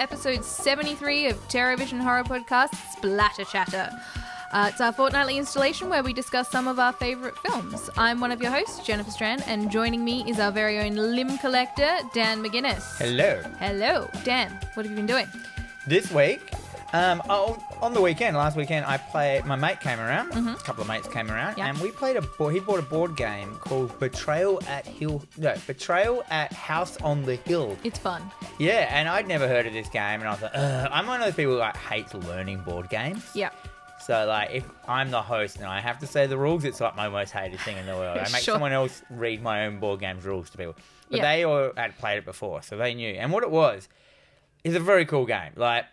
episode 73 of TerrorVision horror podcast, Splatter Chatter. It's our fortnightly installation where we discuss some of our favourite films. I'm one of your hosts, Jennifer Strand, and joining me is our very own limb collector, Dan McGuinness. Hello. Hello. Dan, what have you been doing? This week, on the weekend, last weekend, my mate came around, a couple of mates came around, and we played he bought a board game called Betrayal at House on the Hill. It's fun. Yeah, and I'd never heard of this game, and I was like, I'm one of those people who hates learning board games. Yeah. So, if I'm the host and I have to say the rules, it's my most hated thing in the world. I make someone else read my own board game's rules to people. But they all had played it before, so they knew. And what it was is a very cool game. I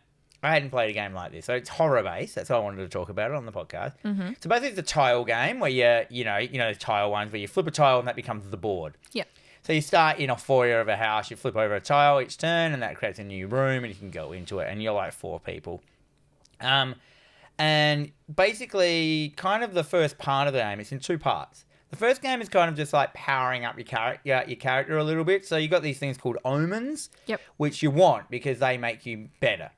hadn't played a game like this. So it's horror-based. That's why I wanted to talk about it on the podcast. Mm-hmm. So basically it's a tile game where you know the tile ones where you flip a tile and that becomes the board. Yeah. So you start in a foyer of a house, you flip over a tile each turn, and that creates a new room, and you can go into it, and you're 4 people. And basically, kind of the first part of the game, it's in 2 parts. The first game is kind of just powering up your character a little bit. So you got these things called omens, which you want because they make you better.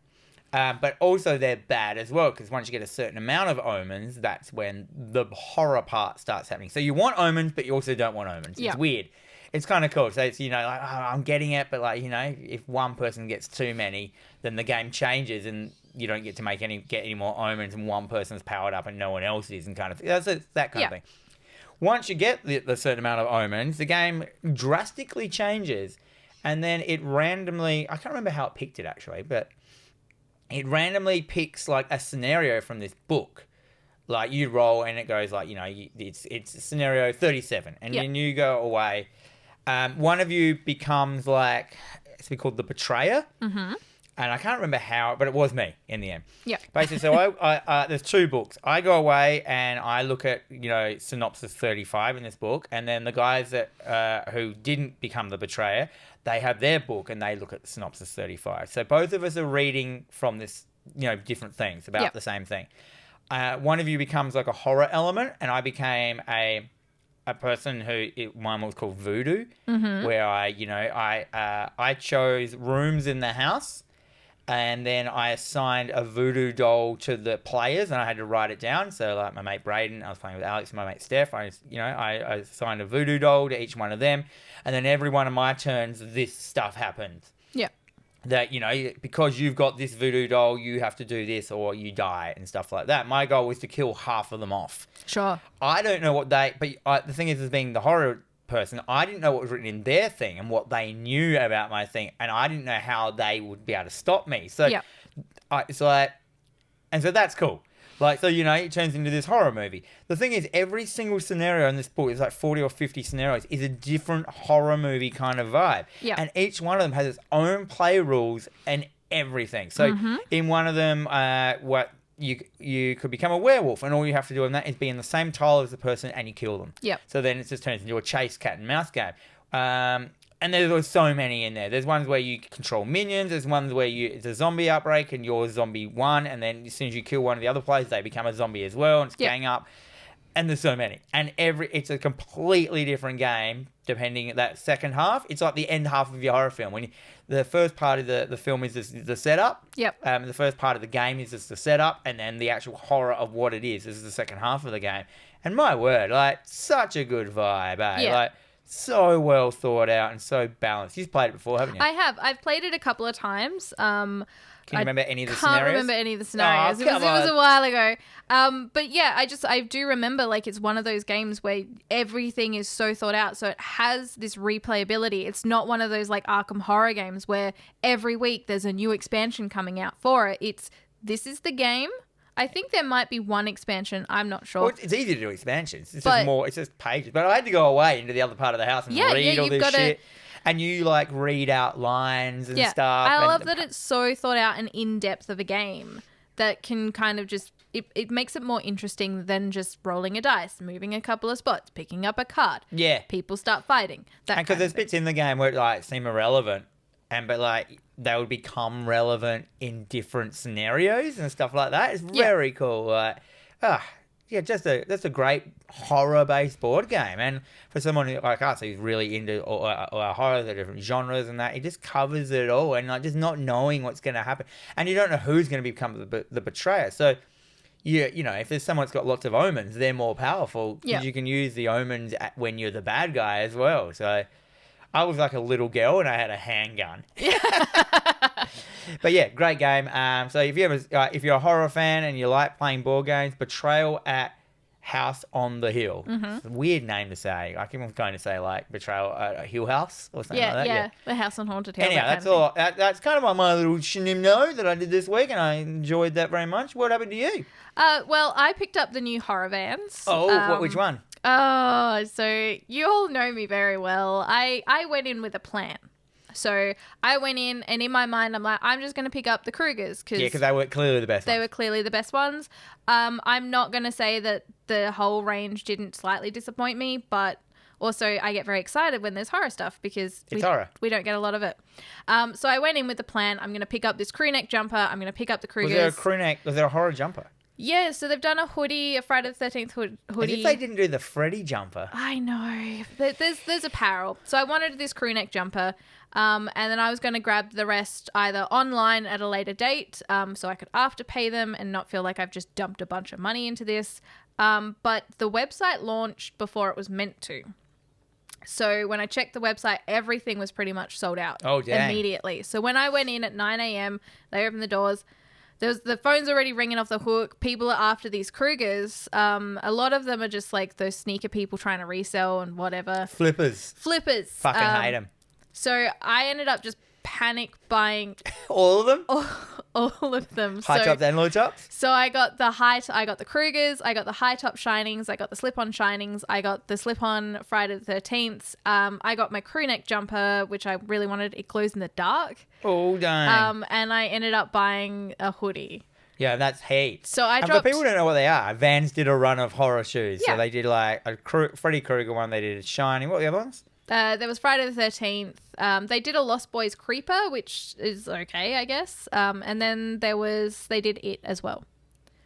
But also they're bad as well because once you get a certain amount of omens, that's when the horror part starts happening. So you want omens, but you also don't want omens. It's weird. It's kind of cool. So it's, I'm getting it, but if one person gets too many, then the game changes and you don't get to get any more omens and one person's powered up and no one else is and kind of that's that kind of thing. Once you get the certain amount of omens, the game drastically changes and then it randomly, I can't remember how it picked it actually, but it randomly picks a scenario from this book. You roll and it goes it's scenario 37 and then you go away. One of you becomes it's been called the betrayer. Mm-hmm. And I can't remember how, but it was me in the end. Yeah. Basically, so I there's 2 books. I go away and I look at, synopsis 35 in this book. And then the guys that who didn't become the betrayer, they have their book and they look at synopsis 35. So both of us are reading from this, different things about the same thing. One of you becomes a horror element and I became a person mine was called voodoo, where I chose rooms in the house. And then I assigned a voodoo doll to the players, and I had to write it down. So, my mate Braden, I was playing with Alex and my mate Steph. I assigned a voodoo doll to each one of them, and then every one of my turns, this stuff happens. Yeah. That because you've got this voodoo doll, you have to do this, or you die and stuff like that. My goal was to kill half of them off. Sure. I don't know what but the thing is, as being the horror person, I didn't know what was written in their thing and what they knew about my thing, and I didn't know how they would be able to stop me. So, so that's cool. It turns into this horror movie. The thing is, every single scenario in this book is 40 or 50 scenarios is a different horror movie kind of vibe. Yeah. And each one of them has its own play rules and everything. So in one of them, you could become a werewolf and all you have to do on that is be in the same tile as the person and you kill them. Yep. So then it just turns into a chase cat and mouse game. And there's so many in there. There's ones where you control minions. There's ones where it's a zombie outbreak and you're zombie 1. And then as soon as you kill one of the other players, they become a zombie as well and it's gang up. And there's so many. And it's a completely different game depending that second half. It's like the end half of your horror film. The first part of the film is the setup. Yep. The first part of the game is just the setup. And then the actual horror of what it is the second half of the game. And my word, such a good vibe, eh? Yeah. So well thought out and so balanced. You've played it before, haven't you? I have. I've played it a couple of times. Can you remember any of the scenarios? Can't remember any of the scenarios. It was a while ago. But yeah, I do remember it's one of those games where everything is so thought out. So it has this replayability. It's not one of those Arkham Horror games where every week there's a new expansion coming out for it. This is the game. I think there might be one expansion. I'm not sure. Well, it's easy to do expansions. It's just pages. But I had to go away into the other part of the house and read all this shit. And you read out lines and stuff. I love that it's so thought out and in-depth of a game that can kind of just, it makes it more interesting than just rolling a dice, moving a couple of spots, picking up a card. Yeah. People start fighting. And because there's bits in the game where it seem irrelevant, but they would become relevant in different scenarios and stuff like that. It's very cool. just a great horror-based board game. And for someone like us who's really into horror, the different genres and that, it just covers it all. And like just not knowing what's going to happen, and you don't know who's going to become the betrayer. So, you know, if there's someone that's got lots of omens, they're more powerful because you can use the omens when you're the bad guy as well. So, I was like a little girl and I had a handgun. But yeah, great game. So if you're a horror fan and you like playing board games, Betrayal at House on the Hill. Mm-hmm. It's a weird name to say. I was going to say like Betrayal at a Hill House or something like that. Yeah, the House on Haunted Hill. Anyhow, that's all. That's kind of my little shenanigans that I did this week, and I enjoyed that very much. What happened to you? Well, I picked up the new horror vans. Oh, which one? Oh, so you all know me very well. I went in with a plan. So I went in, and in my mind, I'm like, I'm just going to pick up the Krugers. Because they were clearly the best ones. They were clearly the best ones. I'm not going to say that the whole range didn't slightly disappoint me, but also I get very excited when there's horror stuff because horror. We don't get a lot of it. So I went in with the plan. I'm going to pick up this crew neck jumper. I'm going to pick up the Krugers. Was there a crew neck? Was there a horror jumper? Yeah, so they've done a hoodie, a Friday the 13th hoodie. As if they didn't do the Freddy jumper. I know. There's apparel. So I wanted this crew neck jumper, and then I was going to grab the rest either online at a later date, so I could afterpay them and not feel like I've just dumped a bunch of money into this. But the website launched before it was meant to. So when I checked the website, everything was pretty much sold out immediately. So when I went in at 9 a.m., they opened the doors. The phone's already ringing off the hook. People are after these Krugers. A lot of them are just like those sneaker people trying to resell and whatever. Flippers. Fucking hate them. So I ended up just panic buying all of them. All of them. High tops and low tops. So I got the Krugers. I got the high top shinings. I got the slip on shinings. I got the slip on Friday the 13th. I got my crew neck jumper, which I really wanted. It glows in the dark. Oh dang. And I ended up buying a hoodie. Yeah, that's heat. So I dropped... But people don't know what they are. Vans did a run of horror shoes. Yeah. So they did like a Freddy Krueger one. They did a Shining. What were the other ones? There was Friday the 13th. They did a Lost Boys Creeper, which is okay, I guess. And then they did It as well.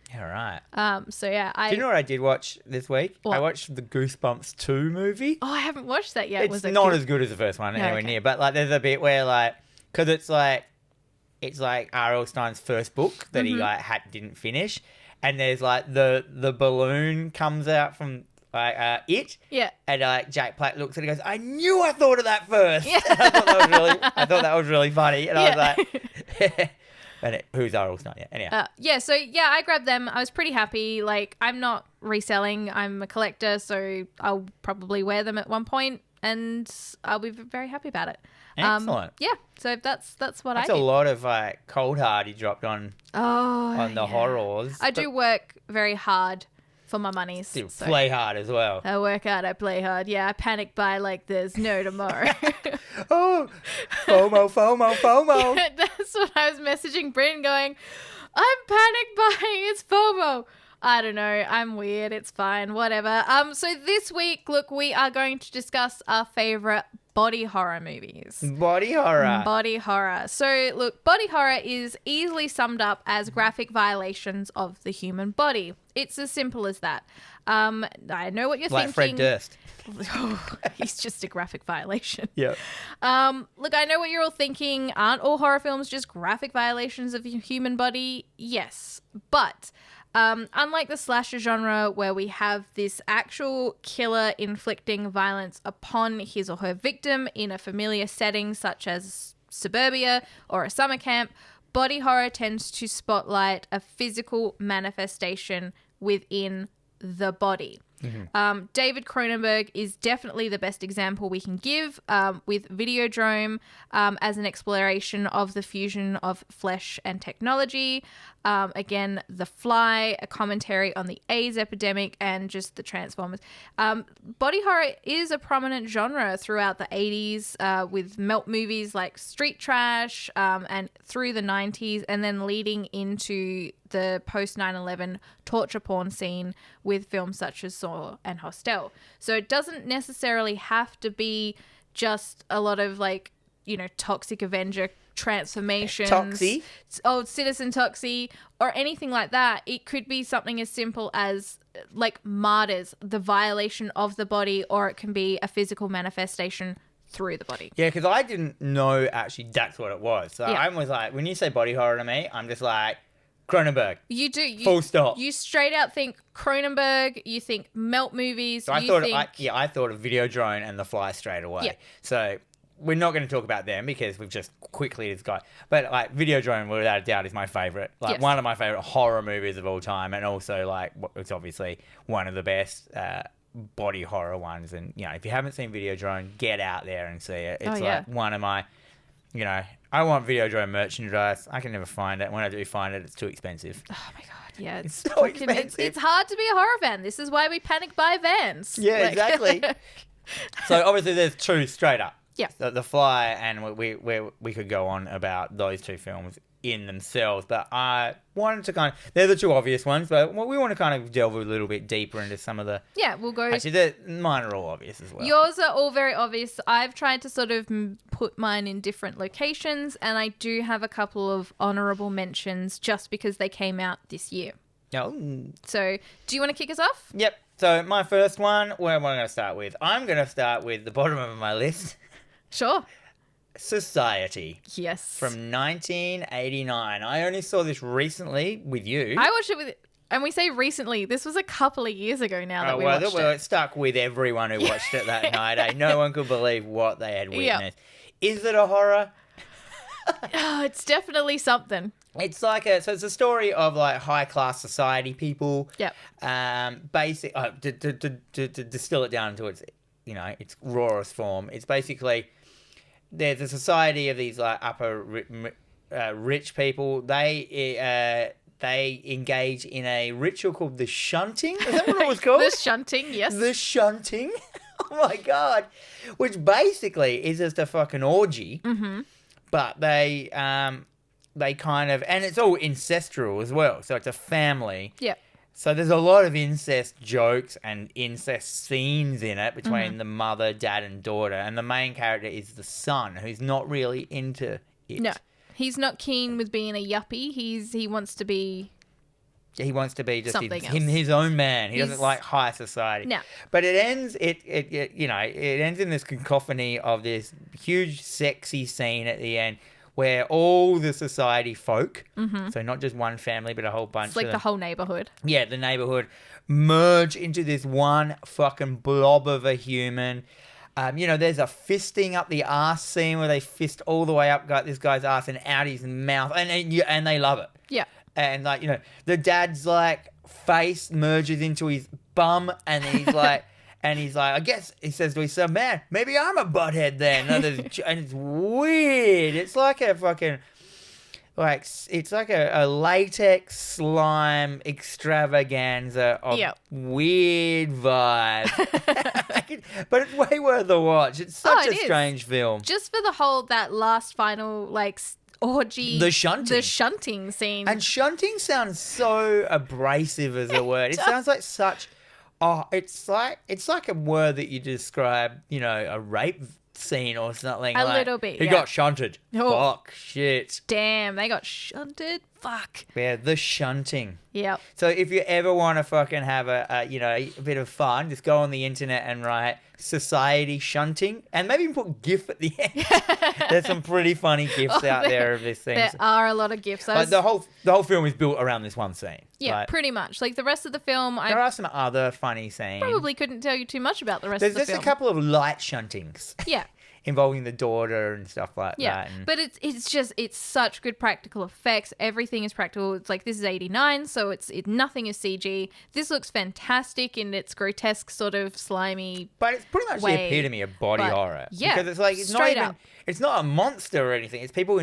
Yeah, right. So yeah, Do you know what I did watch this week? What? I watched the Goosebumps 2 movie. Oh, I haven't watched that yet. It's not as good as the first one, anywhere near. But like, there's a bit where like, because it's like R.L. Stein's first book that he like didn't finish, and there's like the balloon comes out from. Like It, yeah, and like Jack Black looks at it and goes, "I knew I thought of that first." Yeah. I thought that was really funny, and I was like, "And who's R.L. Stein?" Yeah, anyhow. So I grabbed them. I was pretty happy. Like, I'm not reselling. I'm a collector, so I'll probably wear them at one point, and I'll be very happy about it. Excellent. Yeah, so that's what I did. That's a lot of like cold hard you dropped on the horrors. I do work very hard for my money. So play hard as well. I work hard, I play hard. Yeah, I panic buy like there's no tomorrow. Oh, FOMO. Yeah, that's what I was messaging Bryn going, I'm panic buying, it's FOMO. I don't know, I'm weird, it's fine, whatever. So this week, look, we are going to discuss our favourite body horror movies. Body horror. So, look, body horror is easily summed up as graphic violations of the human body. It's as simple as that. I know what you're thinking. Like Fred Durst. He's just a graphic violation. Yeah. Look, I know what you're all thinking. Aren't all horror films just graphic violations of the human body? Yes. But... unlike the slasher genre where we have this actual killer inflicting violence upon his or her victim in a familiar setting such as Suburbia or a summer camp, body horror tends to spotlight a physical manifestation within the body. Mm-hmm. David Cronenberg is definitely the best example we can give with Videodrome as an exploration of the fusion of flesh and technology. Again, The Fly, a commentary on the AIDS epidemic, and just the Transformers. Body horror is a prominent genre throughout the 80s with melt movies like Street Trash and through the 90s, and then leading into the post 9/11 torture porn scene with films such as SAW and HOSTEL. So it doesn't necessarily have to be just a lot of like, you know, Toxic Avenger transformations. Toxie. Oh, Citizen Toxie or anything like that. It could be something as simple as like martyrs, the violation of the body, or it can be a physical manifestation through the body. Yeah, because I didn't know actually that's what it was. So I was like, when you say body horror to me, I'm just like, Cronenberg. You do. Full stop. You straight out think Cronenberg, you think Melt movies. So I thought of Videodrome and The Fly straight away. Yeah. So we're not going to talk about them because we've just quickly discussed. But like Videodrome, without a doubt, is my favourite. Like one of my favourite horror movies of all time, and also like it's obviously one of the best body horror ones. And you know, if you haven't seen Videodrome, get out there and see it. It's like one of my, you know, I want Videodrome merchandise. I can never find it. When I do find it, it's too expensive. Oh my god. Yeah, it's so expensive. It's hard to be a horror fan. This is why we panic buy vans. Yeah, exactly. So obviously there's two straight up. Yeah. The Fly, and we could go on about those two films in themselves, but I wanted to kind of, they're the two obvious ones, but we want to kind of delve a little bit deeper into some of the... Yeah, we'll go... Actually, mine are all obvious as well. Yours are all very obvious. I've tried to sort of put mine in different locations, and I do have a couple of honourable mentions just because they came out this year. Oh. So, do you want to kick us off? Yep. So, my first one, where am I going to start with? I'm going to start with the bottom of my list. Sure. Society. Yes. From 1989. I only saw this recently with you. I watched it with... And we say recently, this was a couple of years ago now that we watched it. Well, it stuck with everyone who watched it that night. No one could believe what they had witnessed. Yep. Is it a horror? Oh, it's definitely something. It's like it's a story of like high class society people. Yep. To distill it down to its, you know, its rawest form. It's basically there's a society of these like upper rich people. They engage in a ritual called the shunting. Is that what it was called? The shunting, yes. The shunting. Oh my god! Which basically is just a fucking orgy. Mm-hmm. But they kind of, and it's all ancestral as well. So it's a family. Yeah. So there's a lot of incest jokes and incest scenes in it between the mother, dad, and daughter. And the main character is the son, who's not really into it. No, he's not keen with being a yuppie. He wants to be... He wants to be just his own man. He doesn't like high society. No. But it ends it ends in this cacophony of this huge sexy scene at the end where all the society folk, so not just one family but a whole bunch it's like of the whole neighborhood. Yeah, the neighborhood merge into this one fucking blob of a human. There's a fisting up the arse scene where they fist all the way up this guy's arse and out his mouth, and they love it. Yeah. And the dad's like face merges into his bum, and he's like, I guess he says to his son, "Man, maybe I'm a butthead then." And it's weird. It's like a fucking it's like a latex slime extravaganza of weird vibes. But it's way worth the watch. It's such a strange film. Just for the whole that last final orgy, the shunting scene, and shunting sounds so abrasive as a word. It sounds like such. Oh, it's like a word that you describe, a rape scene or something. A little bit. He got shunted. Oh. Fuck shit. Damn, they got shunted. Fuck. Yeah, the shunting. Yep. So if you ever want to fucking have a bit of fun, just go on the internet and write society shunting, and maybe even put GIF at the end. There's some pretty funny GIFs out there of this thing. There are a lot of GIFs. The whole film is built around this one scene. Yeah, pretty much. Like the rest of the film, there are some other funny scenes. Probably couldn't tell you too much about the rest of the film. There's just a couple of light shuntings. Yeah. Involving the daughter and stuff like that. But it's such good practical effects. Everything is practical. It's like, this is 89, so nothing is CG. This looks fantastic in its grotesque sort of slimy. But it's pretty much the epitome of body horror. Yeah, because it's like it's not a monster or anything. It's people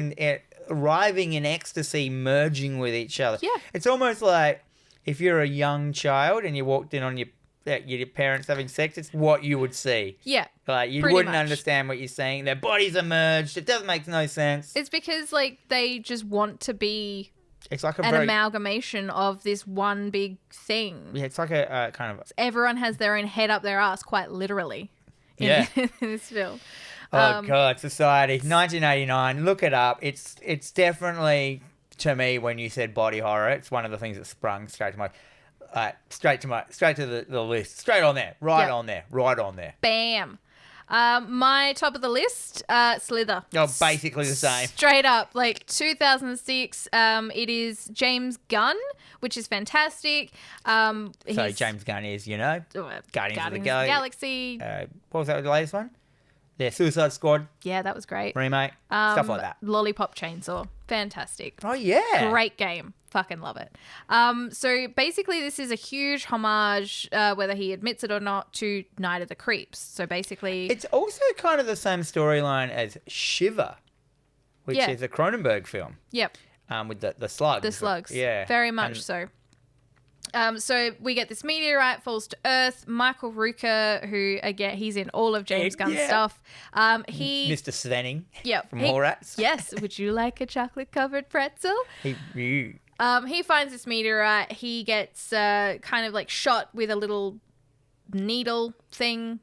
arriving in ecstasy, merging with each other. Yeah, it's almost like if you're a young child and you walked in on your parents having sex, it's what you would see. Yeah. Like, you wouldn't understand what you're saying. Their bodies are merged. It doesn't make no sense. It's because, they just want to be it's like an amalgamation of this one big thing. Yeah, it's like a kind of... Everyone has their own head up their ass, quite literally, in this film. Oh, God, Society, 1989. Look it up. It's definitely, to me, when you said body horror, it's one of the things that sprung straight to the list. Straight on there. Right on there. Bam. My top of the list, Slither. Oh, basically the same. Straight up, like 2006. It is James Gunn, which is fantastic. So James Gunn is, Guardians of the Galaxy. What was that, the latest one? Yeah, Suicide Squad. Yeah, that was great. Remake. Stuff like that. Lollipop Chainsaw. Fantastic. Oh, yeah. Great game. Fucking love it. So basically this is a huge homage, whether he admits it or not, to Night of the Creeps. So basically... It's also kind of the same storyline as Shiver, which is a Cronenberg film. Yep. With the slugs. The slugs. Yeah. Very much so. So we get this meteorite falls to Earth. Michael Rooker, who again he's in all of James Gunn's stuff. Mr. Svenning. Yep. From Mallrats. Yes. Would you like a chocolate covered pretzel? He finds this meteorite. He gets kind of like shot with a little needle thing.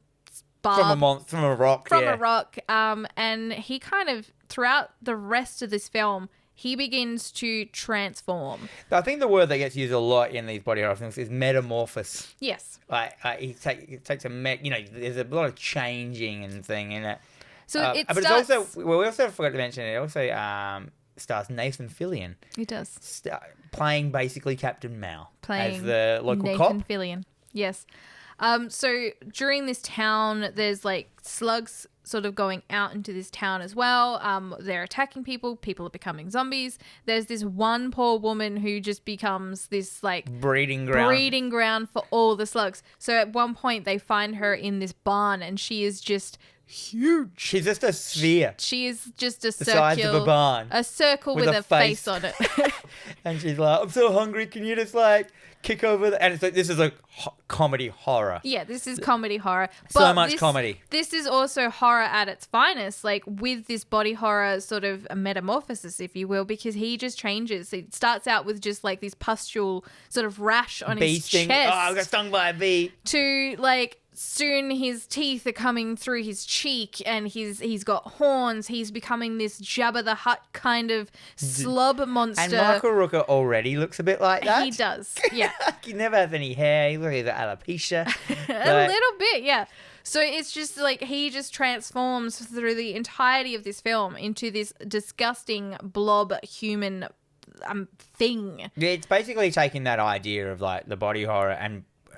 From a rock. From a rock. And he kind of throughout the rest of this film, he begins to transform. I think the word that gets used a lot in these body horror films is metamorphosis. Yes. Like he takes a there's a lot of changing and thing in it. So but it's also we also forgot to mention it also stars Nathan Fillion. He does. Playing basically Captain Mal as the local Nathan cop. Nathan Fillion. Yes. So during this town, there's like slugs sort of going out into this town as well. They're attacking people. People are becoming zombies. There's this one poor woman who just becomes this like breeding ground for all the slugs. So at one point they find her in this barn and she is just huge. She's just a sphere. She is just a circle. The size of a barn. A circle with a face on it. And she's like, I'm so hungry. Can you just like kick over the... And it's like, this is like comedy horror. Yeah, this is comedy horror. So much comedy. This is also horror at its finest, like with this body horror sort of a metamorphosis, if you will, because he just changes. It starts out with just like this pustule sort of rash on his chest. Oh, I got stung by a bee. To like... Soon his teeth are coming through his cheek and he's got horns. He's becoming this Jabba the Hutt kind of slob monster. And Michael Rooker already looks a bit like that. He does, yeah. He never has any hair. He looks like alopecia. A little bit, yeah. So it's just like he just transforms through the entirety of this film into this disgusting blob human thing. Yeah, it's basically taking that idea of like the body horror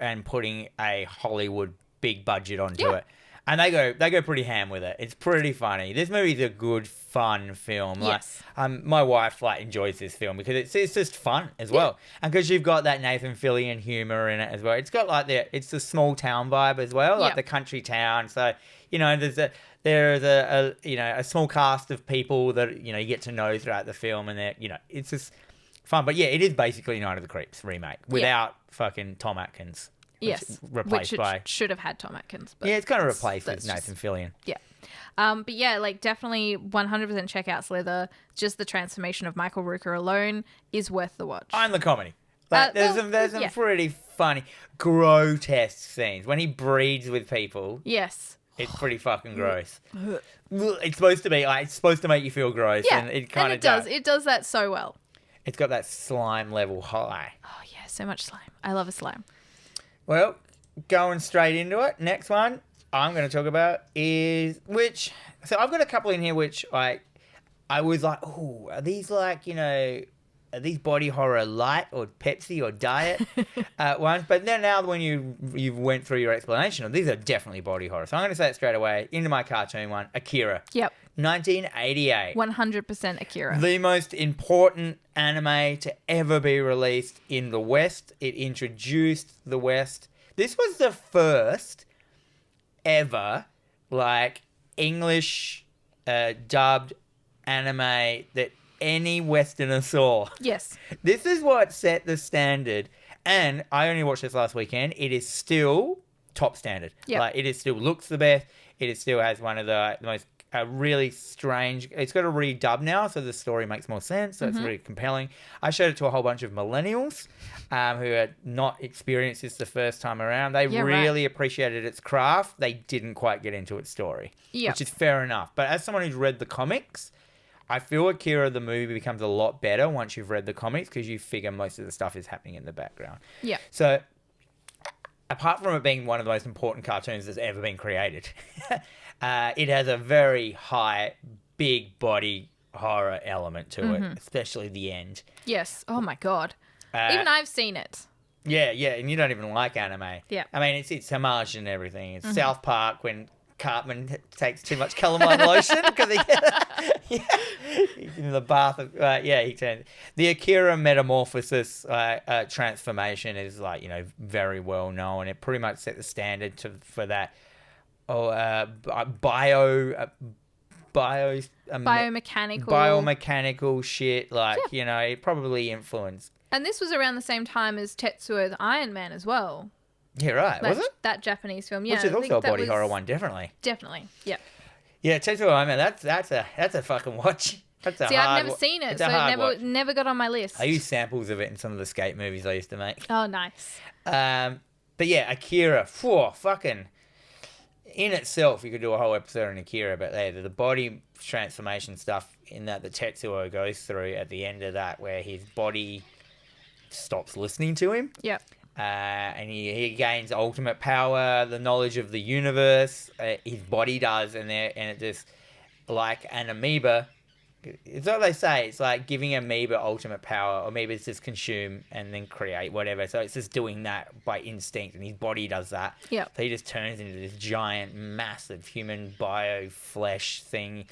and putting a Hollywood big budget onto it, and they go pretty ham with it. It's pretty funny. This movie's a good fun film. Yes. Like, my wife like enjoys this film because it's just fun as well, and because you've got that Nathan Fillion humor in it as well. It's got like it's the small town vibe as well, like the country town. So there's a small cast of people that you get to know throughout the film, and it's just fun. But yeah, it is basically Night of the Creeps remake without fucking Tom Atkins. Yes, which should have had Tom Atkins. But it's kind of replaced with Nathan Fillion. Yeah. But yeah, like definitely 100% check out Slither. Just the transformation of Michael Rooker alone is worth the watch. And the comedy. There's some pretty funny, grotesque scenes. When he breeds with people. Yes. It's pretty fucking gross. It's supposed to be it's supposed to make you feel gross. Yeah, and it kind of does. It does that so well. It's got that slime level high. Oh yeah, so much slime. I love a slime. Well, going straight into it. Next one I'm going to talk about is so I've got a couple in here which I was like, oh, are these like, are these body horror light or Pepsi or diet ones? But then now when you went through your explanation of these are definitely body horror. So I'm going to say it straight away into my cartoon one, Akira. Yep. 1988. 100% Akira. The most important anime to ever be released in the West. It introduced the West. This was the first ever, English dubbed anime that any Westerner saw. Yes. This is what set the standard. And I only watched this last weekend. It is still top standard. Yep. It is still looks the best. It is still has one of the most a really strange. It's got a redub now, so the story makes more sense. So it's really compelling. I showed it to a whole bunch of millennials who had not experienced this the first time around. They really appreciated its craft. They didn't quite get into its story, which is fair enough. But as someone who's read the comics, I feel Akira the movie becomes a lot better once you've read the comics because you figure most of the stuff is happening in the background. Yeah. So apart from it being one of the most important cartoons that's ever been created, it has a very high, big body horror element to it, especially the end. Yes. Oh my God. Even I've seen it. Yeah, and you don't even like anime. Yeah. I mean, it's homage and everything. It's South Park when Cartman takes too much calamine lotion because he's in the bath of he turns. The Akira Metamorphosis transformation is very well known. It pretty much set the standard for that. Biomechanical shit. It probably influenced. And this was around the same time as Tetsuo's Iron Man as well. Yeah, right. Was it? That Japanese film, yeah. Which is also a body horror one, definitely. Definitely, yeah. Yeah, Tetsuo Iron Man, that's a fucking watch. That's a See, hard I've never seen it, so it never got on my list. I use samples of it in some of the skate movies I used to make. Oh, nice. But yeah, Akira, fucking... In itself, you could do a whole episode on Akira, but the body transformation stuff in that the Tetsuo goes through at the end of that, where his body stops listening to him. Yep. And he gains ultimate power, the knowledge of the universe. His body does, and it just, like an amoeba. It's what they say. It's like giving amoeba ultimate power. Amoebas just consume and then create whatever. So it's just doing that by instinct, and his body does that. Yeah. So he just turns into this giant, massive human bio-flesh thing.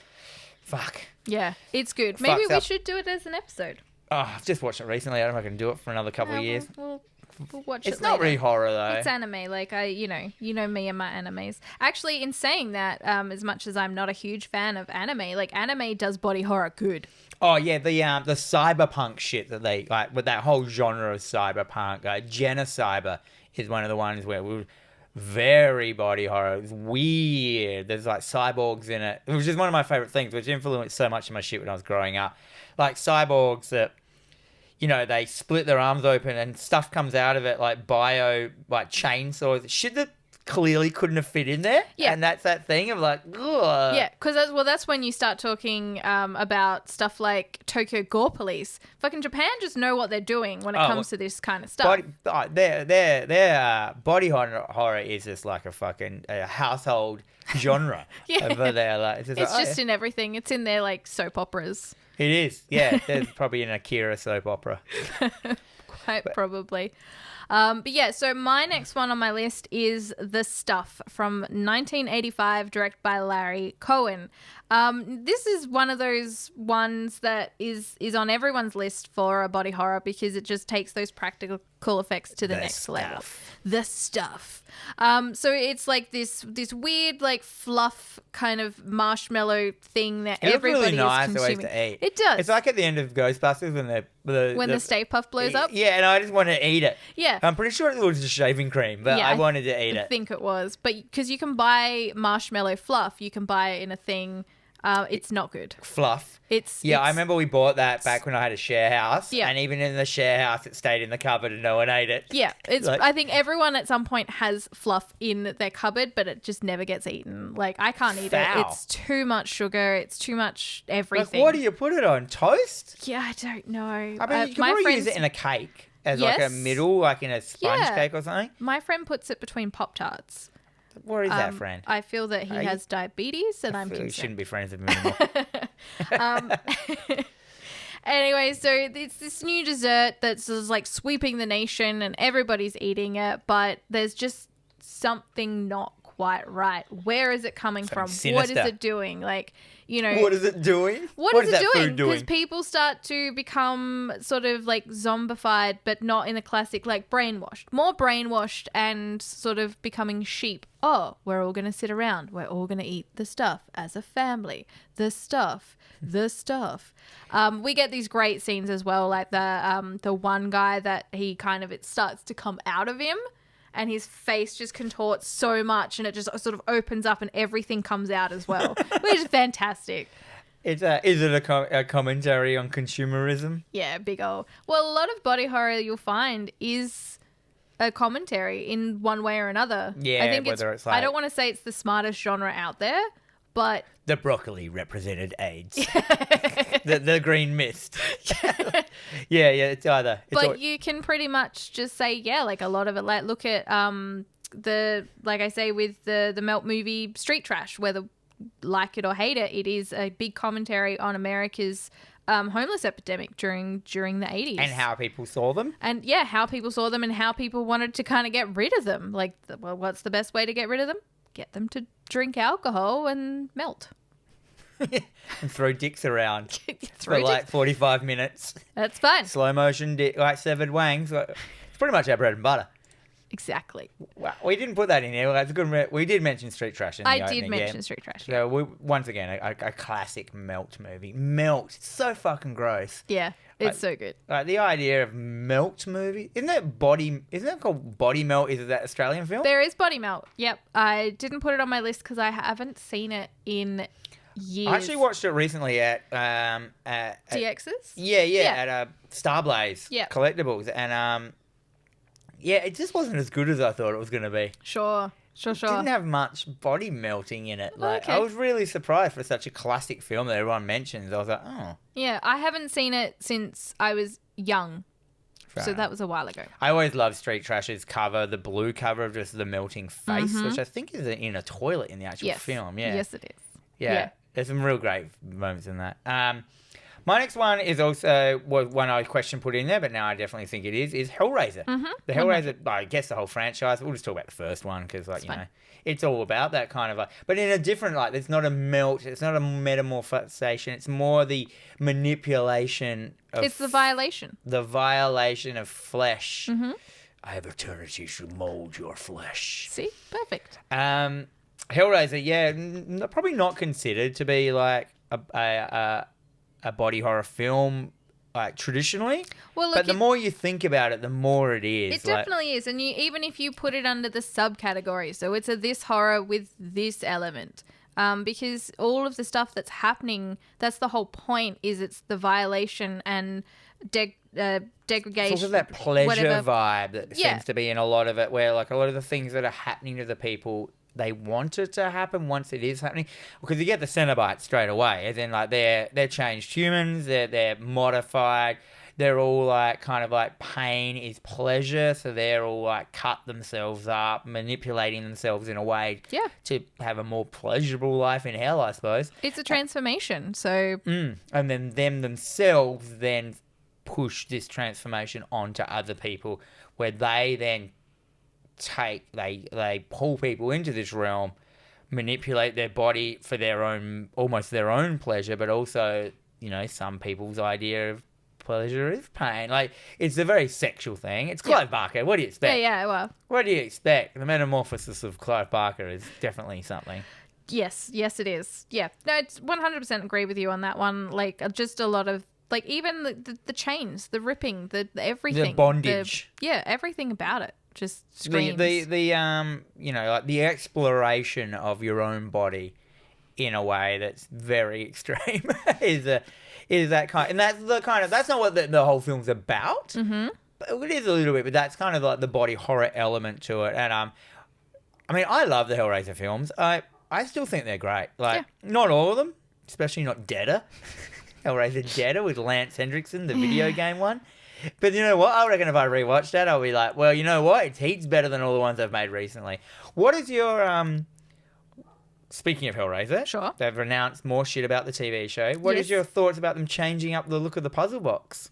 Fuck. Yeah, it's good. Maybe we should do it as an episode. Oh, I've just watched it recently. I don't know if I can do it for another couple of years. We'll watch it. It's not really horror though. It's anime. Like you know me and my animes. Actually, in saying that, as much as I'm not a huge fan of anime, like anime does body horror good. Oh yeah, the cyberpunk shit that they like with that whole genre of cyberpunk. Genocyber is one of the ones where we were very body horror. It's weird. There's like cyborgs in it, which is one of my favorite things, which influenced so much of my shit when I was growing up. Like cyborgs that, they split their arms open and stuff comes out of it like chainsaws, shit that clearly couldn't have fit in there. Yeah. And that's that thing of like, ugh. Yeah, because that's when you start talking about stuff like Tokyo Gore Police. Fucking Japan just know what they're doing when it comes to this kind of stuff. Their body horror is just like a fucking household genre over there. Like, it's just in everything. It's in their like soap operas. It is, yeah. There's probably an Akira soap opera. Quite probably. But yeah, so my next one on my list is The Stuff from 1985, directed by Larry Cohen. This is one of those ones that is on everyone's list for a body horror because it just takes those practical effects to the next level. The Stuff. So it's like this weird like fluff kind of marshmallow thing that everybody is consuming. To eat. It does. It's like at the end of Ghostbusters when the Stay Puft blows up. Yeah, and I just want to eat it. Yeah. I'm pretty sure it was just shaving cream, but I wanted to eat it. I think it was. But because you can buy marshmallow fluff, you can buy it in a thing. It's not good. Fluff. I remember we bought that back when I had a share house. Yeah. And even in the share house, it stayed in the cupboard and no one ate it. Yeah. I think everyone at some point has fluff in their cupboard, but it just never gets eaten. Like, I can't eat it. It's too much sugar. It's too much everything. Like, what do you put it on? Toast? Yeah, I don't know. I mean, you can probably use it in a cake as like a middle, like in a sponge cake or something. My friend puts it between Pop-Tarts. What is that, friend? I feel that he has diabetes, and I'm concerned. We shouldn't be friends with him anymore. Anyway, so it's this new dessert that's just like sweeping the nation, and everybody's eating it, but there's just something not quite right. Where is it coming from? Sinister. What is it doing? Like, what is it doing? What is it doing? Because people start to become sort of like zombified, but not in the classic like brainwashed. More brainwashed and sort of becoming sheep. Oh, we're all going to sit around. We're all going to eat the stuff as a family. The stuff. The stuff. We get these great scenes as well, like the one guy that he kind of, it starts to come out of him. and his face just contorts so much, and it just sort of opens up and everything comes out as well, which is fantastic. Is it a commentary on consumerism? Yeah, big ol'. Well, a lot of body horror you'll find is a commentary in one way or another. Yeah, I think whether it's like... I don't want to say it's the smartest genre out there, but... The broccoli represented AIDS. the green mist. yeah, it's either. You can pretty much just say, yeah, like a lot of it. Like, look at like I say with the Melt movie Street Trash, whether like it or hate it, it is a big commentary on America's homeless epidemic during the 80s. And how people saw them. And yeah, how people saw them and how people wanted to kind of get rid of them. Like, well, what's the best way to get rid of them? Get them to drink alcohol and melt. And throw dicks around for like 45 minutes. That's fine. Slow motion, like severed wangs. It's pretty much our bread and butter. Exactly. Well, we didn't put that in here. That's a good. We did mention Street Trash in the opening. I did mention Street Trash. So once again, a classic Melt movie. Melt. It's so fucking gross. Yeah, it's so good. The idea of Melt movie. Isn't that called Body Melt? Is it that Australian film? There is Body Melt. Yep. I didn't put it on my list because I haven't seen it in years. I actually watched it recently at DX's? Yeah. At Starblaze Collectibles. And yeah, it just wasn't as good as I thought it was going to be. Sure. It didn't have much body melting in it. Like, okay. I was really surprised for such a classic film that everyone mentions. I was like, oh. Yeah, I haven't seen it since I was young. So that was a while ago. I always love Street Trash's cover, the blue cover of just the melting face, which I think is in a toilet in the actual film. Yeah. Yes, it is. Yeah. There's some real great moments in that. My next one is also one I question put in there, but now I definitely think it is Hellraiser. Mm-hmm. The Hellraiser, I guess the whole franchise. We'll just talk about the first one because, like, it's all about that kind of like, but in a different light. It's not a melt. It's not a metamorphosation. It's more the manipulation of... It's the violation. The violation of flesh. Mm-hmm. I have eternity to mold your flesh. See? Perfect. Hellraiser, probably not considered to be like a body horror film, like traditionally. Well, look, but the more you think about it, the more it is. It definitely is, and even if you put it under the subcategory, so it's a this horror with this element, because all of the stuff that's happening, that's the whole point. Is it's the violation and degradation. It's also that pleasure vibe that seems to be in a lot of it, where like a lot of the things that are happening to the people, they want it to happen once it is happening, because you get the Cenobites straight away, as in like they're changed humans, they're modified, they're all like kind of like pain is pleasure, so they're all like cut themselves up, manipulating themselves in a way to have a more pleasurable life in hell, I suppose. It's a transformation, so and then themselves then push this transformation onto other people, where they then they pull people into this realm, manipulate their body for almost their own pleasure, but also, some people's idea of pleasure is pain. Like, it's a very sexual thing. It's Clive Barker. What do you expect? Yeah, well. What do you expect? The metamorphosis of Clive Barker is definitely something. Yes, it is. Yeah. No, it's 100% agree with you on that one. Like, just a lot of, like, even the chains, the ripping, the everything. The bondage. Everything about it. Just screams. Like the exploration of your own body in a way that's very extreme is that kind, and that's not what the whole film's about. Mm-hmm. But it is a little bit, but that's kind of like the body horror element to it. And I love the Hellraiser films. I still think they're great. Like, not all of them, especially not Deader. Hellraiser Deader with Lance Hendrickson, the video game one. But you know what? I reckon if I rewatch that, I'll be like, well, you know what? It's heaps better than all the ones I've made recently. What is your... Speaking of Hellraiser, sure, they've announced more shit about the TV show. What is your thoughts about them changing up the look of the puzzle box?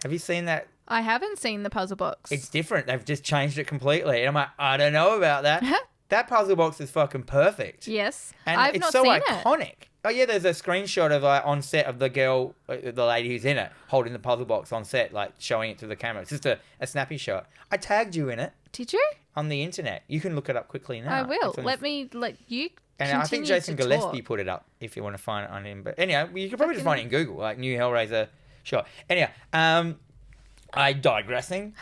Have you seen that? I haven't seen the puzzle box. It's different. They've just changed it completely. And I'm like, I don't know about that. That puzzle box is fucking perfect. Yes. And I've it's not so seen iconic. It. Oh, yeah, there's a screenshot of on set of the girl, the lady who's in it, holding the puzzle box on set, like showing it to the camera. It's just a snappy shot. I tagged you in it. Did you? On the internet. You can look it up quickly now. I will. Let you and I think Jason Gillespie put it up if you want to find it on him. But anyhow, you can probably just find it in Google, like new Hellraiser shot. Anyhow, I digressing.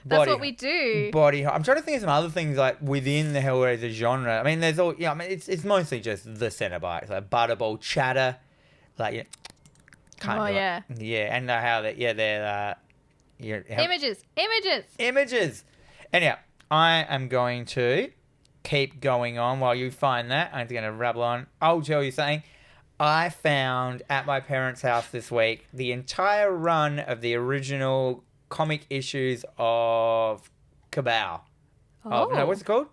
That's what we do. I'm trying to think of some other things like within the Hellraiser genre. I mean, there's all. Yeah, I mean, it's mostly just the Cenobites, like Butterball chatter, like can't do yeah. it. Yeah, and how that they're images. Anyhow, I am going to keep going on while you find that. I'm going to rabble on. I'll tell you something. I found at my parents' house this week the entire run of the original comic issues of Cabal. Oh. No, what's it called?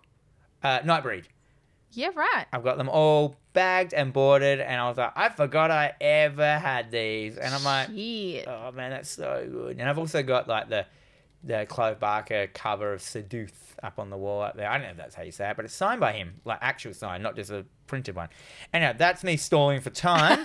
Nightbreed. Yeah, right. I've got them all bagged and boarded, and I was like, I forgot I ever had these. And I'm like, oh man, that's so good. And I've also got like the Clive Barker cover of Seduth up on the wall up there. I don't know if that's how you say it, but it's signed by him, like actual sign, not just a printed one. Anyhow, that's me stalling for time.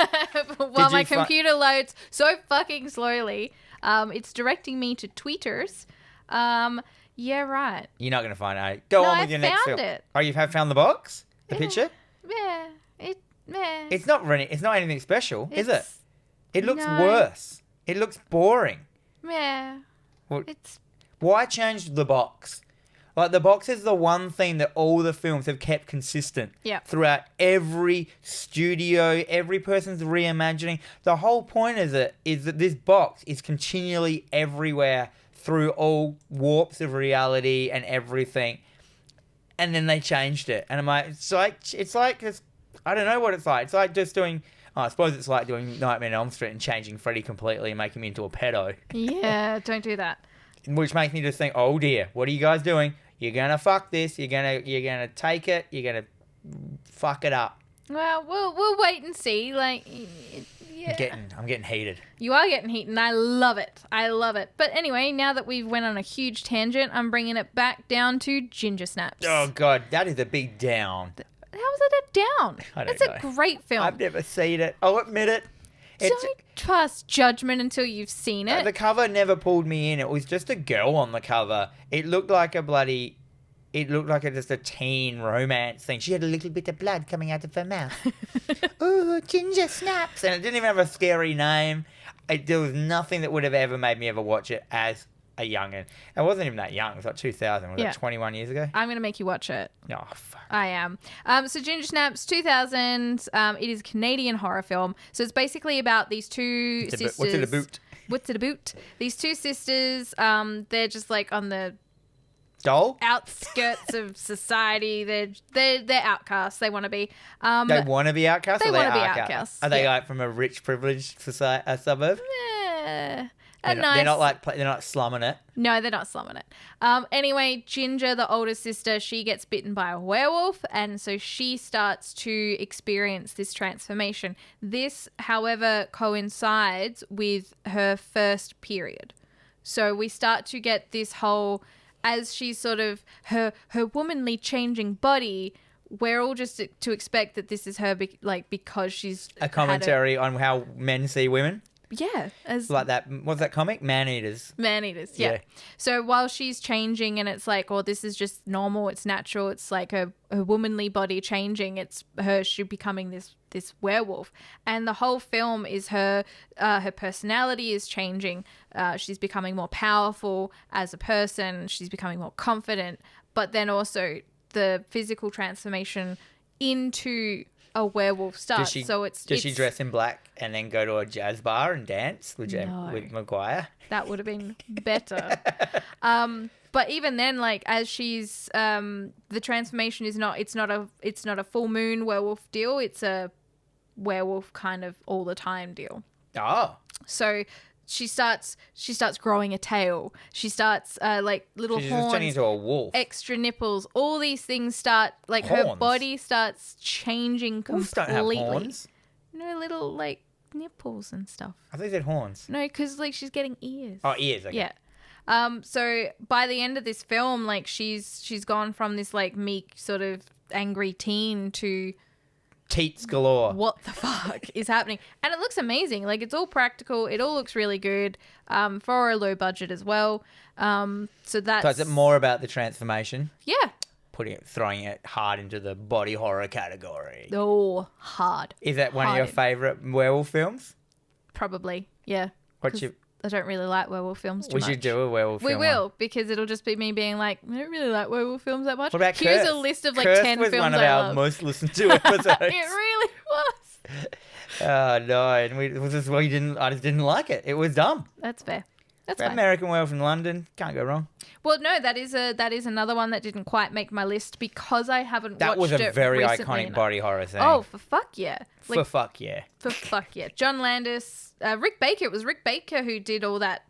While my computer loads so fucking slowly, it's directing me to tweeters. Yeah, right. You're not going to find it. Go on with your next film. It. Oh, you have found the box? The picture? Yeah. It's not anything special, is it? It looks worse. It looks boring. Yeah. Well, why change the box? Like, the box is the one thing that all the films have kept consistent throughout every studio, every person's reimagining. The whole point is that this box is continually everywhere through all warps of reality and everything. And then they changed it. And I'm like, it's like I don't know what it's like. It's like just doing... Oh, I suppose it's like doing Nightmare on Elm Street and changing Freddy completely and making him into a pedo. Yeah, don't do that. Which makes me just think, oh dear, what are you guys doing? You're gonna fuck this. You're gonna take it. You're gonna fuck it up. Well, we'll wait and see. Like, yeah. I'm getting heated. You are getting heated, and I love it. But anyway, now that we've went on a huge tangent, I'm bringing it back down to Ginger Snaps. Oh god, that is a big down. How is it a down? It's a great film. I've never seen it. I'll admit it. Don't trust judgment until you've seen it. The cover never pulled me in. It was just a girl on the cover. It looked like just a teen romance thing. She had a little bit of blood coming out of her mouth. Ooh, Ginger Snaps. And it didn't even have a scary name. There was nothing that would have ever made me ever watch it as a youngin'. It wasn't even that young. It was like 2000. Was it 21 years ago? I'm going to make you watch it. Oh, fuck. I am. So Ginger Snaps, 2000. It is a Canadian horror film. So it's basically about these two sisters. What's it about? What's it about? These two sisters, they're just like on the outskirts of society. They're outcasts. They want to be. They want to be outcasts? They want to be outcasts. Are they like from a rich, privileged suburb? Yeah. They're not slumming it. No, they're not slumming it. Anyway, Ginger, the older sister, she gets bitten by a werewolf, and so she starts to experience this transformation. This, however, coincides with her first period. So we start to get this whole, as she's sort of her womanly changing body, we're all just to expect that this is her because she's a commentary on how men see women. Yeah. Like that, what's that comic? Man-Eaters. Man-Eaters, yeah. So while she's changing and it's like, oh, this is just normal, it's natural, it's like her womanly body changing, it's she becoming this werewolf. And the whole film is her personality is changing. She's becoming more powerful as a person, she's becoming more confident, but then also the physical transformation into a werewolf starts. Does she dress in black and then go to a jazz bar and dance with Maguire? That would have been better. But even then, like, as she's the transformation is not a full moon werewolf deal. It's a werewolf kind of all the time deal. Oh. So she starts growing a tail. She starts like little She's horns. Just turning into a wolf. Extra nipples. All these things start like horns. Her body starts changing completely. Wolves don't have horns. No, little like nipples and stuff. I thought you said horns. No, because like she's getting ears. Oh, ears. Okay. Yeah. So by the end of this film, like she's gone from this like meek sort of angry teen to teats galore. What the fuck is happening? And it looks amazing. Like, it's all practical. It all looks really good for a low budget as well. So is it more about the transformation? Yeah. Throwing it hard into the body horror category. Oh, hard. Is that one of your favourite werewolf films? Probably, yeah. I don't really like werewolf films too much. We should do a werewolf film. We will, because it'll just be me being like, I don't really like werewolf films that much. What about Here's Curse? a list of like Curse 10 was films one of I our love. most listened to episodes. It really was. Oh no, and it was just I just didn't like it. It was dumb. That's fair. That's fine. American Werewolf in London, can't go wrong. Well, no, that is another one that didn't quite make my list because I haven't watched it. That was a very iconic enough. body horror thing. Oh, for fuck yeah. For fuck yeah. For fuck yeah. John Landis, Rick Baker. It was Rick Baker who did all that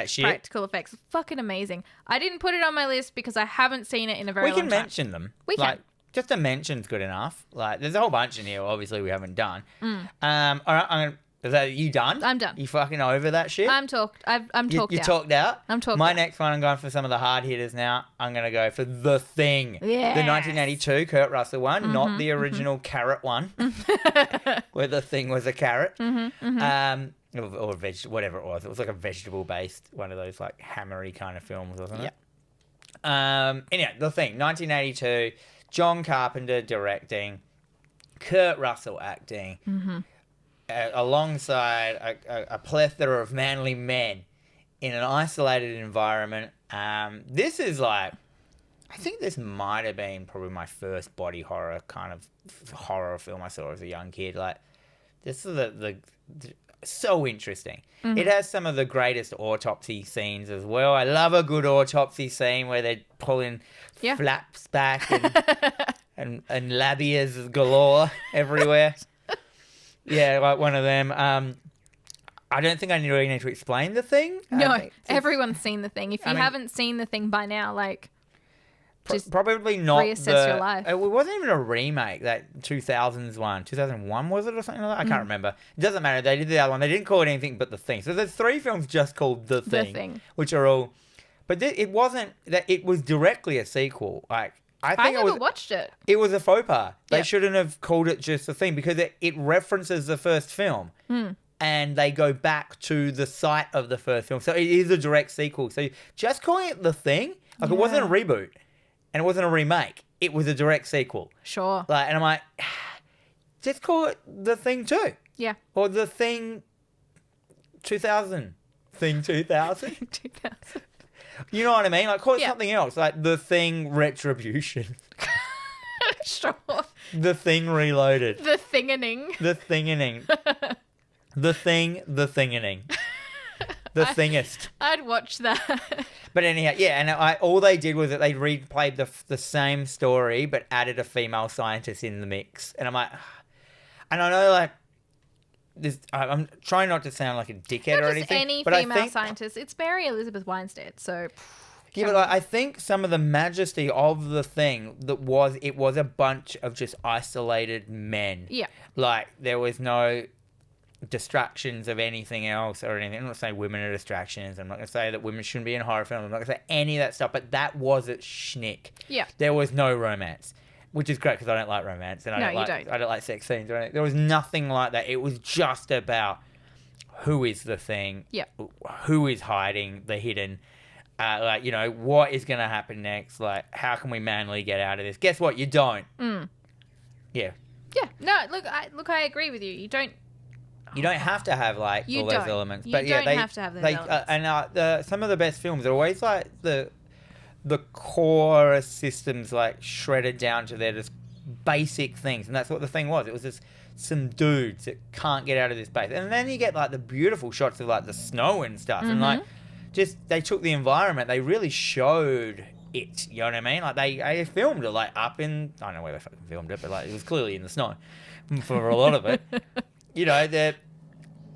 shit? practical effects. Fucking amazing. I didn't put it on my list because I haven't seen it in a very long time. We can mention them. We can. Just a mention's good enough. Like, there's a whole bunch in here, obviously, we haven't done. All right, is that you done? I'm done. You fucking over that shit? I'm talked out. You talked out? I'm talked My out. next one, I'm going for some of the hard hitters now. I'm going to go for The Thing. Yes. The 1982 Kurt Russell one, not the original carrot one, where the thing was a carrot. Or whatever it was. It was like a vegetable-based, one of those like hammery kind of films, wasn't it? Anyway, The Thing, 1982, John Carpenter directing, Kurt Russell acting, alongside a plethora of manly men in an isolated environment. This is like, I think this might have been probably my first body horror kind of horror film I saw as a young kid. Like, this is the so interesting. It has some of the greatest autopsy scenes as well. I love a good autopsy scene where they're pulling flaps back and labias galore everywhere. Yeah, like one of them. I don't think I really need to explain The Thing. No, everyone's seen The Thing. If you haven't seen The Thing by now, like, just probably not. reassess your life. It wasn't even a remake, that 2000s one. 2001 was it or something like that? I can't remember. It doesn't matter. They did the other one. They didn't call it anything but The Thing. So there's 3 films just called The Thing. Which are all. But it wasn't that. It was directly a sequel. Like, I never watched it. It was a faux pas. They shouldn't have called it just The Thing because it references the first film. And they go back to the site of the first film. So it is a direct sequel. So just calling it The Thing, like it wasn't a reboot and it wasn't a remake. It was a direct sequel. Sure. Like, and I'm like, just call it The Thing 2. Yeah. Or The Thing 2000. Thing 2000. 2000. You know what I mean? Like, call it something else. Like The Thing Retribution. Sure. The Thing Reloaded. The Thingening. The Thingening. The Thing, The Thingening. The Thingest. I'd watch that. But anyhow, yeah, and all they did was that they replayed the same story but added a female scientist in the mix. And I'm like, and I know like this, I'm trying not to sound like a dickhead or anything. Any but female I think, scientist. It's Mary Elizabeth Winstead, so. Yeah, but like, I think some of the majesty of The Thing it was a bunch of just isolated men. Yeah. Like there was no distractions of anything else or anything. I'm not saying women are distractions. I'm not going to say that women shouldn't be in horror films. I'm not going to say any of that stuff, but that was its schnick. Yeah. There was no romance, which is great because I don't like romance and I don't like sex scenes or anything. There was nothing like that. It was just about who is the thing, who is hiding the hidden, like, you know, what is going to happen next? Like, how can we manly get out of this? Guess what? You don't. Yeah. Yeah. No, look, I agree with you. You don't have to have like all those elements, but you don't have to have those elements. And some of the best films are always like the core systems like shredded down to their just basic things, and that's what The Thing was. It was just some dudes that can't get out of this base, and then you get like the beautiful shots of like the snow and stuff, and like just they took the environment, they really showed it. You know what I mean? Like they filmed it like up in, I don't know where they fucking filmed it, but like it was clearly in the snow for a lot of it. You know,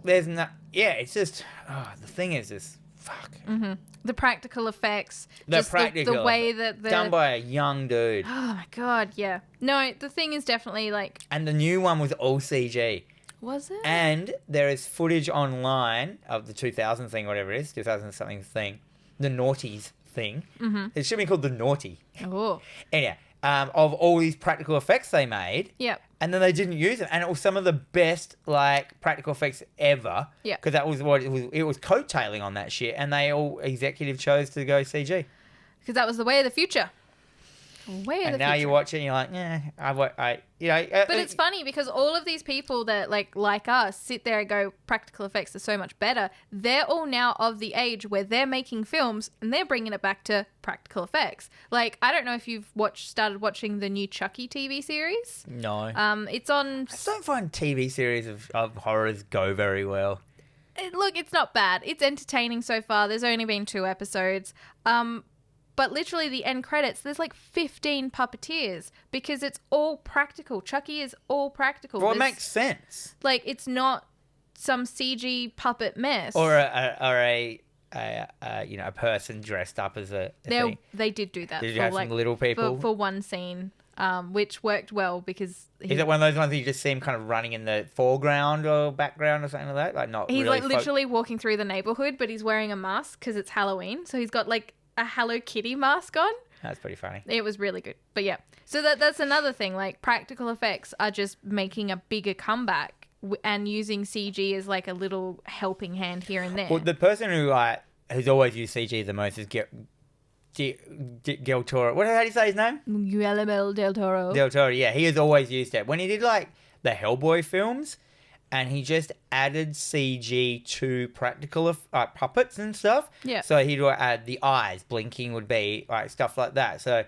there's not. Yeah, it's just. Oh, The Thing is just fuck. The practical effects. The way that done by a young dude. Oh my god, yeah. No, The Thing is definitely like. And the new one was all CG. Was it? And there is footage online of the 2000 thing, whatever it is, 2000 something thing, the Naughties thing. It should be called the Naughty. Oh. Anyhow, of all these practical effects they made. Yep. And then they didn't use it, and it was some of the best like practical effects ever. Yeah. Because that was what it was. It was coattailing on that shit, and they all executive chose to go CG. Because that was the way of the future. And now you watch it and you're like, But it's funny because all of these people that like us sit there and go, practical effects are so much better. They're all now of the age where they're making films and they're bringing it back to practical effects. Like, I don't know if you've started watching the new Chucky TV series. No. It's on... I just don't find TV series of horrors go very well. Look, it's not bad. It's entertaining so far. There's only been 2 episodes. But literally the end credits, there's like 15 puppeteers because it's all practical. Chucky is all practical. Well, it makes sense. Like, it's not some CG puppet mess. Or a person dressed up as a thing. They did do that. Did you have some little people? For one scene, which worked well because... Is it one of those ones that you just see him kind of running in the foreground or background or something like that? Like, not he's really literally walking through the neighborhood, but he's wearing a mask because it's Halloween. So he's got like a Hello Kitty mask on. That's pretty funny. It was really good. But yeah, so that's another thing. Like, practical effects are just making a bigger comeback and using CG as like a little helping hand here and there. Well, the person who's always used CG the most is Del Toro. How do you say his name? Guillermo del Toro. Del Toro, yeah. He has always used it. When he did like the Hellboy films, and he just added CG to practical puppets and stuff. Yeah. So he'd add the eyes blinking would be like stuff like that. So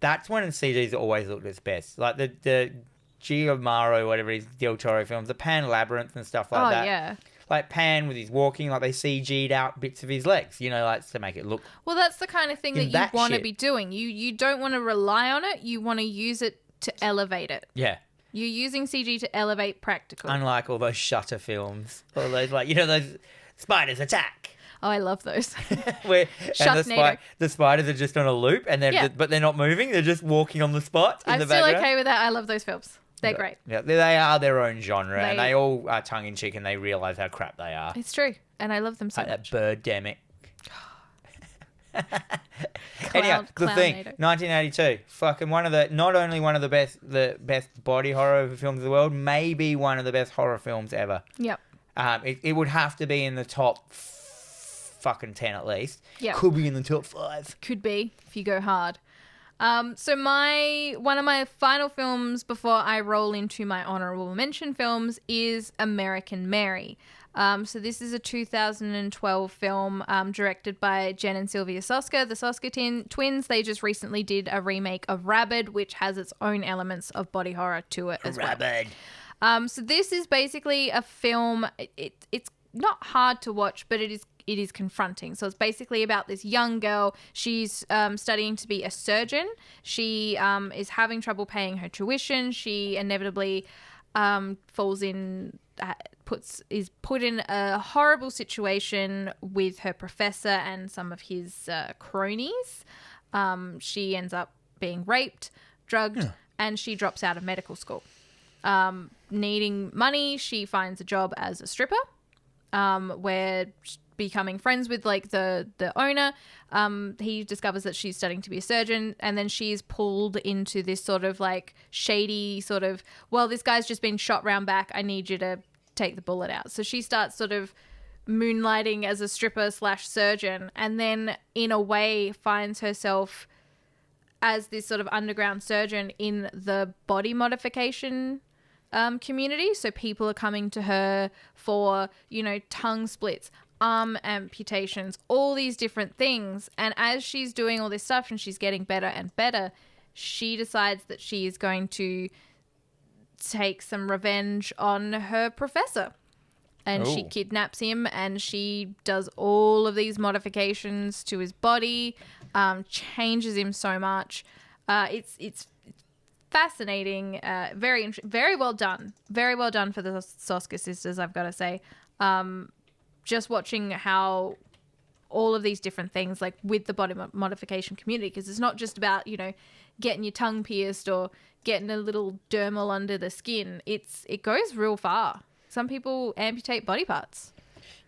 that's when CG's always looked its best. Like the Guillermo, whatever it is, Del Toro films, the Pan Labyrinth and stuff like that. Oh, yeah. Like Pan with his walking, like they CG'd out bits of his legs, like to make it look... Well, that's the kind of thing that you want to be doing. You don't want to rely on it. You want to use it to elevate it. Yeah. You're using CG to elevate practical. Unlike all those Shutter films. All those, those spiders attack. Oh, I love those. Where the spiders are just on a loop, and but they're not moving. They're just walking on the spot in the background. I'm still okay with that. I love those films. They're great. Yeah, they are their own genre, and they all are tongue-in-cheek, and they realise how crap they are. It's true, and I love them so much. That Birdemic. Anyway, the thing, 1982, fucking not only one of the best body horror films in the world, maybe one of the best horror films ever. Yep. It would have to be in the top fucking 10 at least. Yep. Could be in the top 5. Could be if you go hard. So one of my final films before I roll into my honorable mention films is American Mary. So this is a 2012 film directed by Jen and Sylvia Soska, the Soska twins. They just recently did a remake of Rabbid, which has its own elements of body horror to it as well. Rabbid. So this is basically a film. It's not hard to watch, but it is confronting. So it's basically about this young girl. She's studying to be a surgeon. She is having trouble paying her tuition. She inevitably is put in a horrible situation with her professor and some of his cronies. She ends up being raped, drugged, and she drops out of medical school. Needing money, she finds a job as a stripper, where becoming friends with like the owner, he discovers that she's studying to be a surgeon, and then she's pulled into this sort of like shady sort of, well, this guy's just been shot round back, I need you to take the bullet out. So she starts sort of moonlighting as a stripper / surgeon, and then in a way finds herself as this sort of underground surgeon in the body modification community. So people are coming to her for, tongue splits, arm amputations, all these different things. And as she's doing all this stuff and she's getting better and better, she decides that she is going to take some revenge on her professor. And she kidnaps him, and she does all of these modifications to his body, changes him so much. It's fascinating, very well done. Very well done for the Soska sisters, I've got to say. Just watching how all of these different things, like with the body modification community, because it's not just about, getting your tongue pierced or getting a little dermal under the skin. It goes real far. Some people amputate body parts.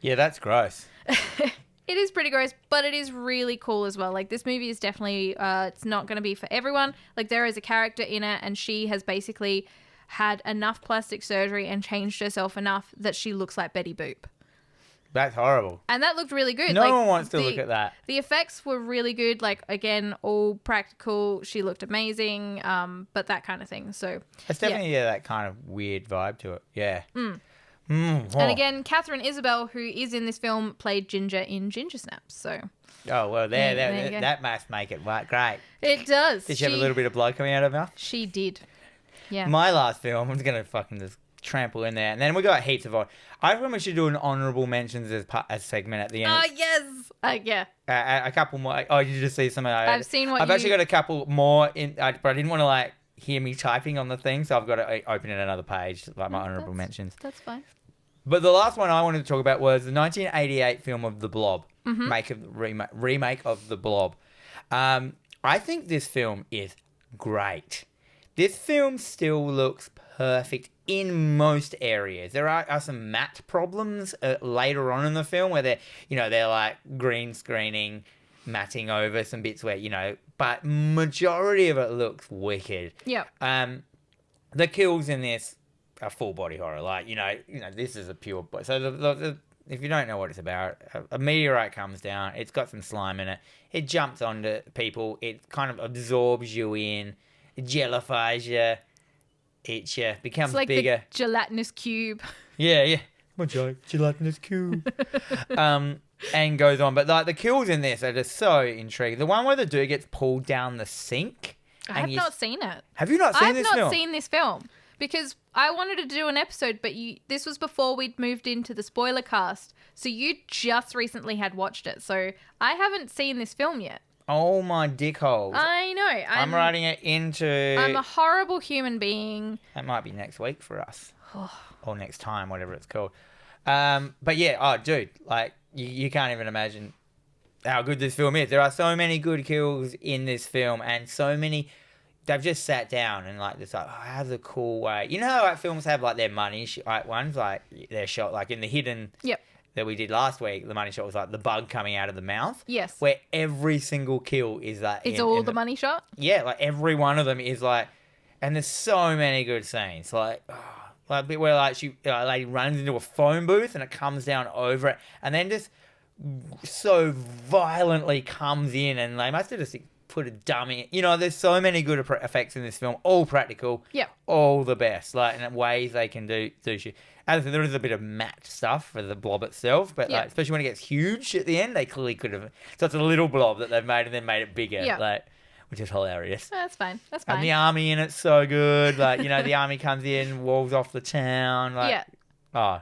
Yeah, that's gross. It is pretty gross, but it is really cool as well. Like, this movie is definitely, it's not going to be for everyone. Like, there is a character in it, and she has basically had enough plastic surgery and changed herself enough that she looks like Betty Boop. That's horrible. And that looked really good. No one wants to look at that. The effects were really good. Like, again, all practical. She looked amazing. But that kind of thing. So it's definitely that kind of weird vibe to it. Yeah. And again, Catherine Isabel, who is in this film, played Ginger in Ginger Snaps. So. Oh, well, that must make it great. It does. Did she have a little bit of blood coming out of her mouth? She did. Yeah. My last film, I'm just going to fucking just trample in there. And then we got heaps of... I reckon we should do an honorable mentions as segment at the end. Oh, yes. Yeah. A couple more. Oh, you just see some of I've seen what I've actually got a couple more, but I didn't want to, hear me typing on the thing, so I've got to open in another page, like my honorable mentions. That's fine. But the last one I wanted to talk about was the 1988 film of The Blob, remake of The Blob. I think this film is great. This film still looks perfect in most areas. There are some matte problems later on in the film where they're like green screening, matting over some bits where, but majority of it looks wicked. Yeah. The kills in this are full body horror. This is a pure... So if you don't know what it's about, a meteorite comes down. It's got some slime in it. It jumps onto people. It kind of absorbs you in. It jellifies you. Eats you. Becomes it's like bigger. The gelatinous cube. Yeah. My gelatinous cube. And goes on. But the kills in this are just so intriguing. The one where the dude gets pulled down the sink. I have not seen it. Have you not seen this film? I have not seen this film. Because I wanted to do an episode, but this was before we'd moved into the spoiler cast. So you just recently had watched it. So I haven't seen this film yet. Oh, my dickholes. I know. I'm writing it into... I'm a horrible human being. That might be next week for us. Or next time, whatever it's called. But yeah, dude, you can't even imagine how good this film is. There are so many good kills in this film and so many... They've just sat down and how's a cool way. You know how films have their money ones, they're shot in the hidden that we did last week. The money shot was the bug coming out of the mouth. Where every single kill is It's all the money shot? Yeah, every one of them is and there's so many good scenes. A bit where a lady runs into a phone booth and it comes down over it and then just so violently comes in and they must have just put a dummy. There's so many good effects in this film, all practical, all the best, in ways they can do shit. As I said, there is a bit of matte stuff for the blob itself, but especially when it gets huge at the end, they clearly could have. So it's a little blob that they've made and then made it bigger, which is hilarious. That's fine. And the army in it's so good. The army comes in, walls off the town.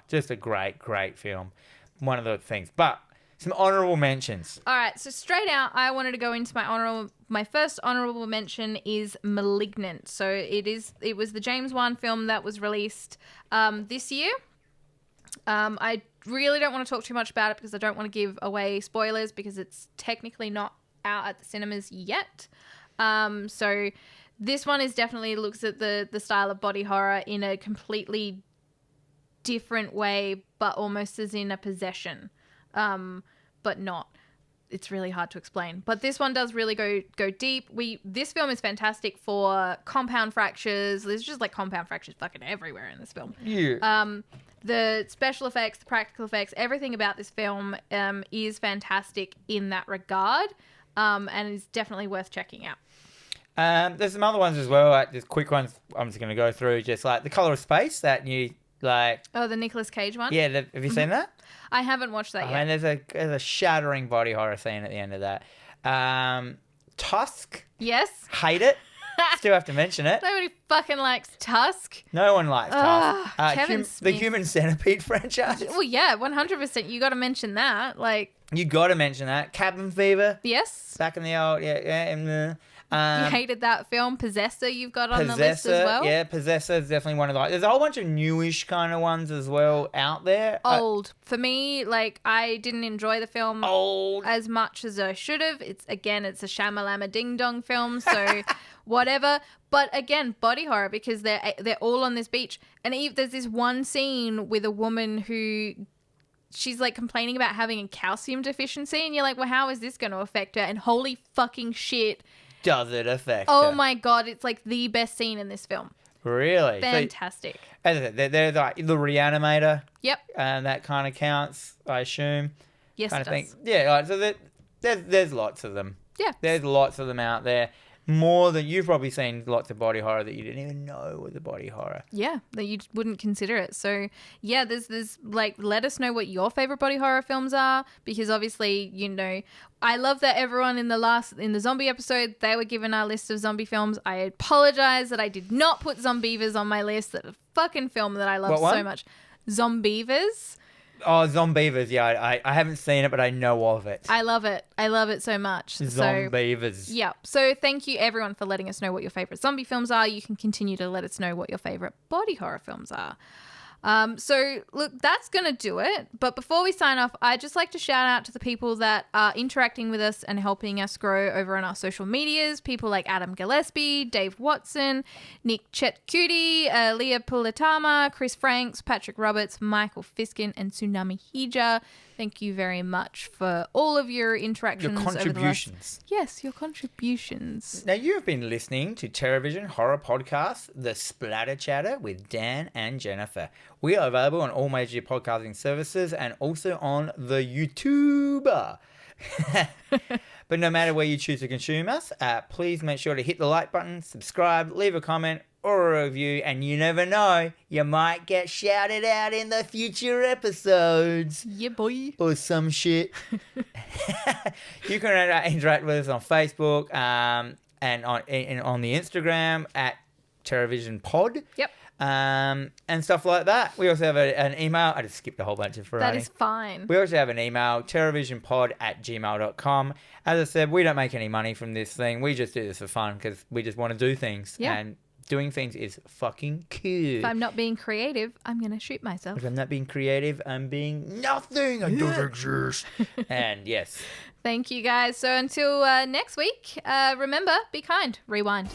Just a great, great film. One of the things, but. Some honourable mentions. All right, so straight out, I wanted to go into my first honourable mention is Malignant. So it was the James Wan film that was released this year. I really don't want to talk too much about it because I don't want to give away spoilers because it's technically not out at the cinemas yet. So this one looks at the style of body horror in a completely different way, but almost as in a possession. But not. It's really hard to explain. But this one does really go deep. This film is fantastic for compound fractures. There's just compound fractures fucking everywhere in this film. Yeah. The special effects, the practical effects, everything about this film is fantastic in that regard, and is definitely worth checking out. There's some other ones as well, just quick ones I'm just going to go through, just The Colour of Space, that new, Oh, the Nicolas Cage one? Yeah, have you seen that? I haven't watched that yet. And there's a shattering body horror scene at the end of that. Tusk. Yes. Hate it. Still have to mention it. Nobody fucking likes Tusk. No one likes Tusk. Kevin Smith. The Human Centipede franchise. Well, yeah, 100%. You got to mention that. You got to mention that. Cabin Fever. Yes. Back in the old, you hated that film. Possessor you've got on the list as well. Yeah, Possessor is definitely one of there's a whole bunch of newish kind of ones as well out there. Old. For me, I didn't enjoy the film as much as I should have. It's a Shamalama Ding Dong film, so whatever. But again, body horror because they're all on this beach. And there's this one scene with a woman who she's complaining about having a calcium deficiency and you're like, well, how is this going to affect her? And holy fucking shit. Does it affect her? Oh my God, it's the best scene in this film. Really? Fantastic. So, as I said, they're like the Reanimator. Yep. And that kind of counts, I assume. Yes, kind it of does. thing. Yeah, like, so there's lots of them. Yeah. There's lots of them out there. More than you've probably seen lots of body horror that you didn't even know was a body horror. Yeah, that you wouldn't consider it. So yeah, there's like, let us know what your favorite body horror films are, because obviously, you know, I love that everyone in the zombie episode, they were given our list of zombie films. I apologize that I did not put Zombievers on my list. That a fucking film that I love so much. Zombievers. Oh, Zombievers, yeah. I haven't seen it, but I know of it. I love it. I love it so much. Zombievers. Yeah. So thank you, everyone, for letting us know what your favourite zombie films are. You can continue to let us know what your favourite body horror films are. So, look, that's going to do it. But before we sign off, I'd just like to shout out to the people that are interacting with us and helping us grow over on our social medias. People like Adam Gillespie, Dave Watson, Nick Chetcuti, Leah Pulatama, Chris Franks, Patrick Roberts, Michael Fiskin, and Tsunami Hija. Thank you very much for all of your interactions. Your contributions. Yes, your contributions. Now, you have been listening to TerrorVision Horror Podcast, The Splatter Chatter with Dan and Jennifer. We are available on all major podcasting services and also on the YouTube. But no matter where you choose to consume us, please make sure to hit the like button, subscribe, leave a comment or a review, and you never know, you might get shouted out in the future episodes. Yeah, boy. Or some shit. You can interact with us on Facebook and on the Instagram at TerrorVision Pod. Yep. And stuff like that. We also have an email. I just skipped a whole bunch of variety. That is fine. We also have an email, terrorvisionpod@gmail.com. As I said, we don't make any money from this thing. We just do this for fun because we just want to do things. Yeah. And doing things is fucking cool. If I'm not being creative, I'm going to shoot myself. If I'm not being creative, I'm being nothing. I don't exist. And yes. Thank you, guys. So until next week, remember, be kind. Rewind.